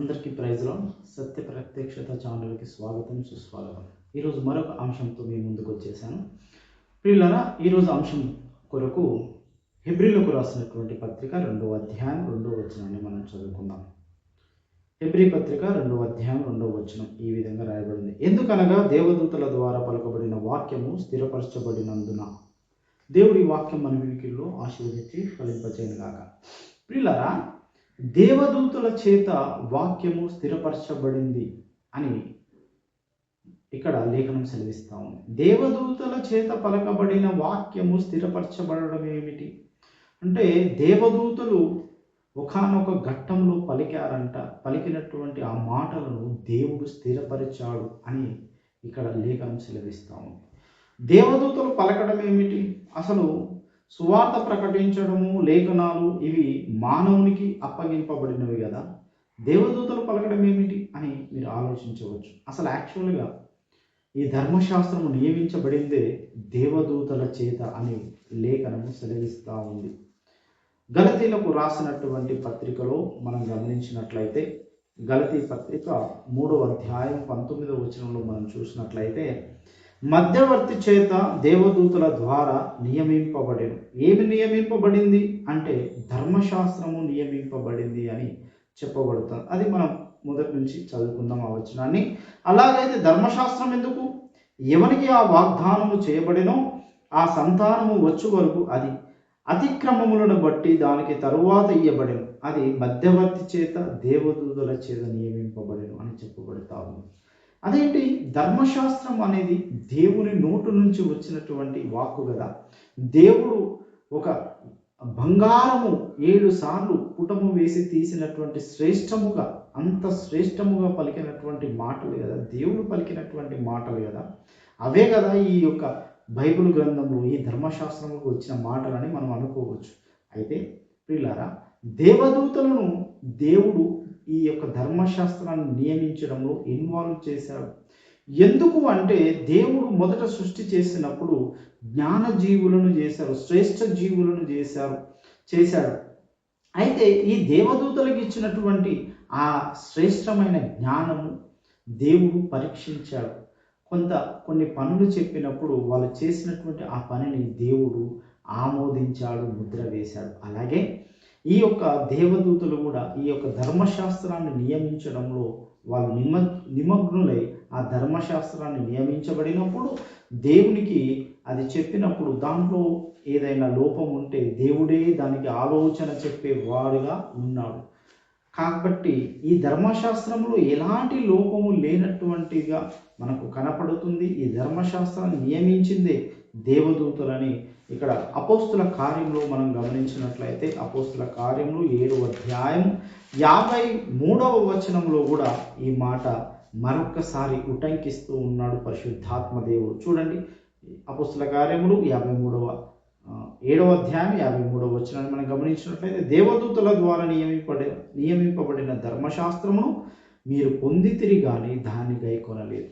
అందరికీ ప్రైజ్లో సత్య ప్రత్యక్షత ఛానల్కి స్వాగతం సుస్వాగతం. ఈరోజు మరొక అంశంతో మీ ముందుకు వచ్చేసాను. ప్రియులారా, ఈరోజు అంశం కొరకు హెబ్రీలకు రాసినటువంటి పత్రిక 2వ అధ్యాయం 2వ వచనాన్ని మనం చదువుకుందాం. హెబ్రీ పత్రిక 2వ అధ్యాయం 2వ వచనం ఈ విధంగా రాయబడింది. ఎందుకనగా దేవదూతల ద్వారా పలుకబడిన వాక్యము స్థిరపరచబడినందున. దేవుడి వాక్యం మన వినికిల్లో ఆశీర్వదించి ఫలింపచేయను గాక. ప్రియులారా, దేవదూతల చేత వాక్యము స్థిరపరచబడింది అని ఇక్కడ లేఖనం సెలవిస్తా ఉంది. దేవదూతల చేత పలకబడిన వాక్యము స్థిరపరచబడడం ఏమిటి అంటే, దేవదూతలు ఒకానొక ఘట్టంలో పలికారంట. పలికినటువంటి ఆ మాటలను దేవుడు స్థిరపరిచాడు అని ఇక్కడ లేఖనం సెలవిస్తా ఉంది. దేవదూతలు పలకడం ఏమిటి? అసలు సువార్త ప్రకటించడము, లేఖనాలు ఇవి మానవునికి అప్పగింపబడినవి కదా. దేవదూతలు పలకడం ఏమిటి అని మీరు ఆలోచించవచ్చు. అసలు యాక్చువల్గా ఈ ధర్మశాస్త్రము నియమించబడిందే దేవదూతల చేత అని లేఖనము సెలవిస్తూ ఉంది. గలతీలకు రాసినటువంటి పత్రికలో మనం గమనించినట్లయితే, గలతీ పత్రిక 3వ అధ్యాయం 19వ వచనంలో మనం చూసినట్లయితే, మధ్యవర్తి చేత దేవదూతల ద్వారా నియమింపబడేను. ఏమి నియమింపబడింది అంటే, ధర్మశాస్త్రము నియమింపబడింది అని చెప్పబడుతుంది. అది మనం మొదటి నుంచి చదువుకుందాం ఆ వచనాన్ని. అలాగైతే ధర్మశాస్త్రం ఎందుకు? ఎవరికి ఆ వాగ్దానము చేయబడినో ఆ సంతానము వచ్చు వరకు అది అతిక్రమములను బట్టి దానికి తరువాత ఇయ్యబడెను. అది మధ్యవర్తి చేత దేవదూతల చేత నియమింపబడెను అని చెప్పబడతా ఉంది. అదేంటి? ధర్మశాస్త్రం అనేది దేవుని నోటు నుంచి వచ్చినటువంటి వాక్కు కదా. దేవుడు ఒక బంగారము 7 సార్లు పుటము వేసి తీసినటువంటి శ్రేష్టముగా, అంత శ్రేష్టముగా పలికినటువంటి మాటలు కదా, దేవుడు పలికినటువంటి మాటలు కదా. అవే కదా ఈ యొక్క బైబిల్ గ్రంథంలో, ఈ ధర్మశాస్త్రంలో వచ్చిన మాటలని మనం అనుకోవచ్చు. అయితే ప్రియులారా, దేవదూతలను దేవుడు ఈ యొక్క ధర్మశాస్త్రాన్ని నియమించడంలో ఇన్వాల్వ్ చేశాడు. ఎందుకు అంటే, దేవుడు మొదట సృష్టి చేసినప్పుడు జ్ఞాన జీవులను చేశారు, శ్రేష్ఠ జీవులను చేశాడు. అయితే ఈ దేవదూతలకు ఇచ్చినటువంటి ఆ శ్రేష్టమైన జ్ఞానము దేవుడు పరీక్షించాడు. కొన్ని పనులు చెప్పినప్పుడు వాళ్ళు చేసినటువంటి ఆ పనిని దేవుడు ఆమోదించాడు, ముద్ర వేశాడు. అలాగే ఈ యొక్క దేవదూతలు కూడా ఈ యొక్క ధర్మశాస్త్రాన్ని నియమించడంలో వాళ్ళు నిమగ్నులై ఆ ధర్మశాస్త్రాన్ని నియమించబడినప్పుడు దేవునికి అది చెప్పినప్పుడు దాంట్లో ఏదైనా లోపం ఉంటే దేవుడే దానికి ఆలోచన చెప్పేవాడుగా ఉన్నాడు. కాబట్టి ఈ ధర్మశాస్త్రంలో ఎలాంటి లోపము లేనటువంటిగా మనకు కనపడుతుంది. ఈ ధర్మశాస్త్రాన్ని నియమించిందే దేవదూతలని ఇక్కడ అపోస్తుల కార్యంలో మనం గమనించినట్లయితే, అపోస్తుల కార్యంలో 7వ అధ్యాయం 53వ వచనంలో కూడా ఈ మాట మరొక్కసారి ఉటంకిస్తూ ఉన్నాడు పరిశుద్ధాత్మ దేవుడు. చూడండి, అపోస్తుల కార్యములు 7వ అధ్యాయం 53వ వచనాన్ని మనం గమనించినట్లయితే, దేవదూతల ద్వారా నియమింపబడిన ధర్మశాస్త్రమును మీరు పొందితిరి గాని దాన్ని గైకొనలేదు.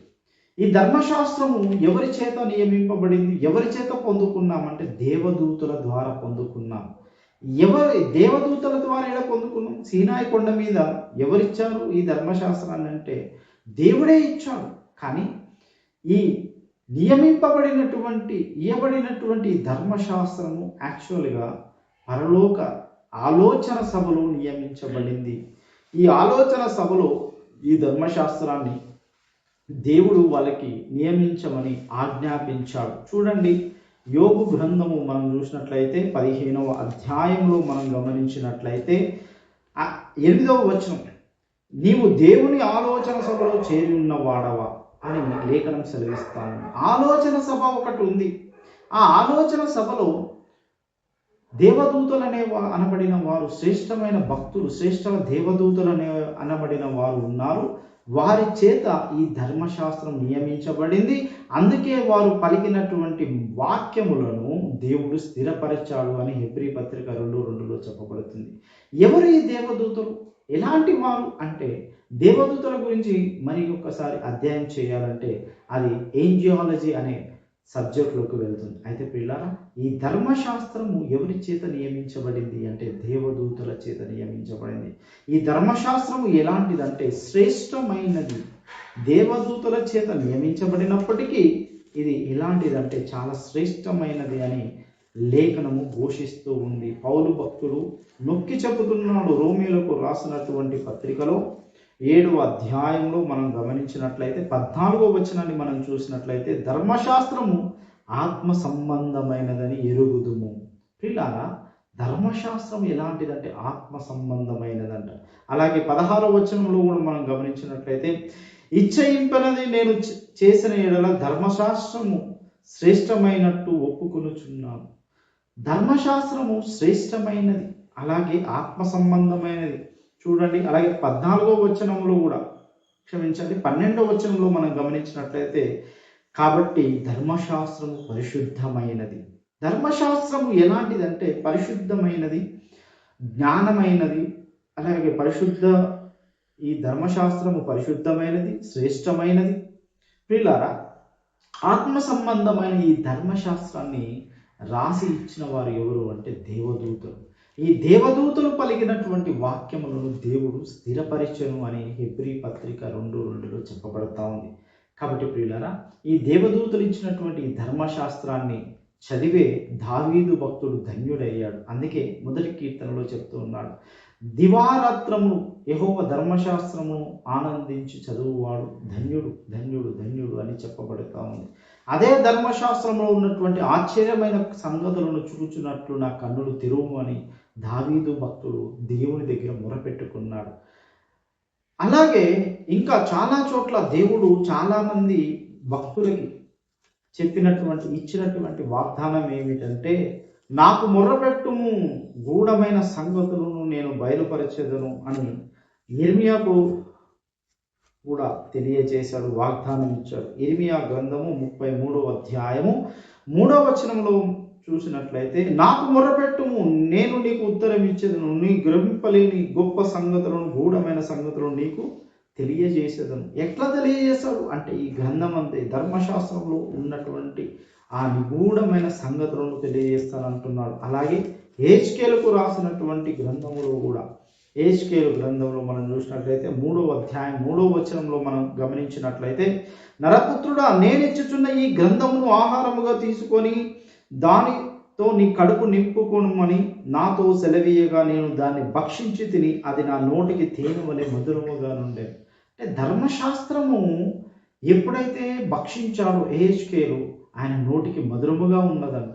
ఈ ధర్మశాస్త్రము ఎవరి చేత నియమింపబడింది? ఎవరి చేత పొందుకున్నామంటే దేవదూతల ద్వారా పొందుకున్నాం. దేవదూతల ద్వారా ఎలా పొందుకున్నాం? సీనాయి కొండ మీద ఎవరిచ్చారు ఈ ధర్మశాస్త్రాన్ని అంటే దేవుడే ఇచ్చాడు. కానీ ఈ ఇవ్వబడినటువంటి ధర్మశాస్త్రము యాక్చువల్గా పరలోక ఆలోచన సభలో నియమించబడింది. ఈ ఆలోచన సభలో ఈ ధర్మశాస్త్రాన్ని దేవుడు వాళ్ళకి నియమించమని ఆజ్ఞాపించాడు. చూడండి, యోబు గ్రంథము మనం చూసినట్లయితే 15వ అధ్యాయంలో మనం గమనించినట్లయితే 8వ వచనం, నీవు దేవుని ఆలోచన సభలో చేరి ఉన్నవాడవా అని లేఖనం సెలవిస్తాను. ఆలోచన సభ ఒకటి ఉంది. ఆ ఆలోచన సభలో దేవదూతలు అనబడిన వారు, శ్రేష్టమైన భక్తులు, శ్రేష్ఠ దేవదూతలు అనబడిన వారు ఉన్నారు. వారి చేత ఈ ధర్మశాస్త్రం నియమించబడింది. అందుకే వారు పలికినటువంటి వాక్యములను దేవుడు స్థిరపరిచాడు అని హెబ్రీ పత్రిక 2:2లో చెప్పబడుతుంది. ఎవరు ఈ దేవదూతలు? ఎలాంటి వారు అంటే, దేవదూతల గురించి మరి ఒక్కసారి అధ్యయనం చేయాలంటే అది ఏంజియాలజీ అనే సబ్జెక్టులోకి వెళ్తుంది. అయితే పిల్లారా, ఈ ధర్మశాస్త్రము ఎవరి చేత నియమించబడింది అంటే దేవదూతల చేత నియమించబడింది. ఈ ధర్మశాస్త్రము ఎలాంటిదంటే శ్రేష్టమైనది. దేవదూతల చేత నియమించబడినప్పటికీ ఇది ఎలాంటిదంటే చాలా శ్రేష్టమైనది అని లేఖనము ఘోషిస్తూ ఉంది. పౌలు భక్తుడు నొక్కి చెబుతున్నాడు. రోమీయులకు రాసినటువంటి పత్రికలో 7వ అధ్యాయంలో మనం గమనించినట్లయితే 14వ వచనాన్ని మనం చూసినట్లయితే ధర్మశాస్త్రము ఆత్మ సంబంధమైనదని ఎరుగుదుము. పిల్లారా, ధర్మశాస్త్రం ఎలాంటిదంటే ఆత్మ సంబంధమైనదంట. అలాగే 16వ వచనంలో కూడా మనం గమనించినట్లయితే ఇచ్చయింపనది నేను చేసిన ఎడల ధర్మశాస్త్రము శ్రేష్టమైనట్టు ఒప్పుకొనుచున్నాను. ధర్మశాస్త్రము శ్రేష్టమైనది, అలాగే ఆత్మ సంబంధమైనది. చూడండి, అలాగే 14వ వచనంలో కూడా క్షమించండి 12వ వచనంలో మనం గమనించినట్లయితే కాబట్టి ధర్మశాస్త్రము పరిశుద్ధమైనది. ధర్మశాస్త్రము ఎలాంటిదంటే పరిశుద్ధమైనది, జ్ఞానమైనది. అలాగే ఈ ధర్మశాస్త్రము పరిశుద్ధమైనది, శ్రేష్టమైనది. ప్రియులారా, ఆత్మ సంబంధమైన ఈ ధర్మశాస్త్రాన్ని రాసి ఇచ్చిన వారు ఎవరు అంటే దేవదూతలు. ఈ దేవదూతలు పలికినటువంటి వాక్యములను దేవుడు స్థిరపరిచెను అని హెబ్రీ పత్రిక 2:2లో చెప్పబడతా ఉంది. కాబట్టి ప్రియులారా, ఈ దేవదూతలు ఇచ్చినటువంటి ఈ ధర్మశాస్త్రాన్ని చదివే దావీదు భక్తుడు ధన్యుడయ్యాడు. అందుకే మొదటి కీర్తనలో చెప్తూ ఉన్నాడు, దివారాత్రము యెహోవా ధర్మశాస్త్రమును ఆనందించి చదువువాడు ధన్యుడు ధన్యుడు ధన్యుడు అని చెప్పబడుతూ ఉంది. అదే ధర్మశాస్త్రంలో ఉన్నటువంటి ఆశ్చర్యమైన సంగతులను చూచున్నట్లు నా కన్నులు తెరువు అని దావీదు భక్తుడు దేవుని దగ్గర మొరపెట్టుకున్నాడు. అలాగే ఇంకా చాలా చోట్ల దేవుడు చాలామంది భక్తులకి ఇచ్చినటువంటి వాగ్దానం ఏమిటంటే, నాకు మొర్రపెట్టుము, గూఢమైన సంగతులను నేను బయలుపరచెదను అని యిర్మీయాకు కూడా తెలియజేశాడు, వాగ్దానం ఇచ్చాడు. యిర్మీయా గ్రంథము 33వ అధ్యాయము 3వ వచనంలో చూసినట్లయితే, నాకు మొర్రపెట్టుము, నేను నీకు ఉత్తరం ఇచ్చేదను, నీ గ్రహింపలేని గొప్ప సంగతులను, గూఢమైన సంగతులను నీకు తెలియజేసేదను. ఎట్లా తెలియజేశాడు అంటే ఈ గ్రంథం అంతే, ధర్మశాస్త్రంలో ఉన్నటువంటి ఆ నిగూఢమైన సంగతులను తెలియజేస్తానంటున్నాడు. అలాగే హెజ్కేలుకు రాసినటువంటి గ్రంథములో కూడా, హెజ్కేలు గ్రంథంలో మనం చూసినట్లయితే 3వ అధ్యాయం 3వ వచనంలో మనం గమనించినట్లయితే, నరపుత్రుడా, నేనిచ్చుచున్న ఈ గ్రంథమును ఆహారముగా తీసుకొని దానితో నీ కడుపు నింపుకొనుమని నాతో సెలవీయగా నేను దాన్ని భక్షించి తిని అది నా నోటికి తేనె వలె మధురముగా నుండే. అంటే ధర్మశాస్త్రము ఎప్పుడైతే భక్షించాడో హెజ్కేలు, ఆయన నోటికి మధురముగా ఉన్నదంట.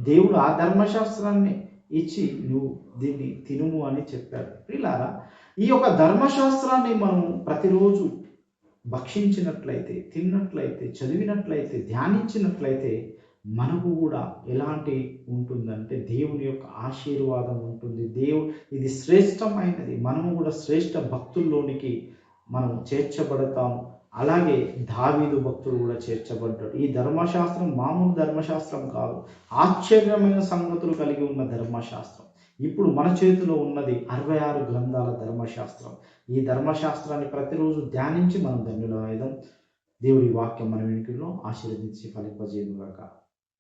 దేవుడు ఆ ధర్మశాస్త్రాన్ని ఇచ్చి నువ్వు దీన్ని తినుము అని చెప్పాడు. ప్రియులారా, ఈ యొక్క ధర్మశాస్త్రాన్ని మనం ప్రతిరోజు భక్షించినట్లయితే, తిన్నట్లయితే, చదివినట్లయితే, ధ్యానించినట్లయితే మనకు కూడా ఎలాంటి ఉంటుందంటే దేవుని యొక్క ఆశీర్వాదం ఉంటుంది. ఇది శ్రేష్టమైనది. మనము కూడా శ్రేష్ఠ భక్తుల్లోనికి మనం చేర్చబడతాము. అలాగే దావీదు భక్తుడు కూడా చేర్చబడ్డాడు. ఈ ధర్మశాస్త్రం మామూలు ధర్మశాస్త్రం కాదు, ఆశ్చర్యమైన సంగతులు కలిగి ఉన్న ధర్మశాస్త్రం. ఇప్పుడు మన చేతిలో ఉన్నది 66 గ్రంథాల ధర్మశాస్త్రం. ఈ ధర్మశాస్త్రాన్ని ప్రతిరోజు ధ్యానించి మనం ధన్యులమైదాం. దేవుడి వాక్యం మన వెనుకలో ఆశీర్వదించి ఫలింపజేయుగాక.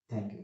Thank you.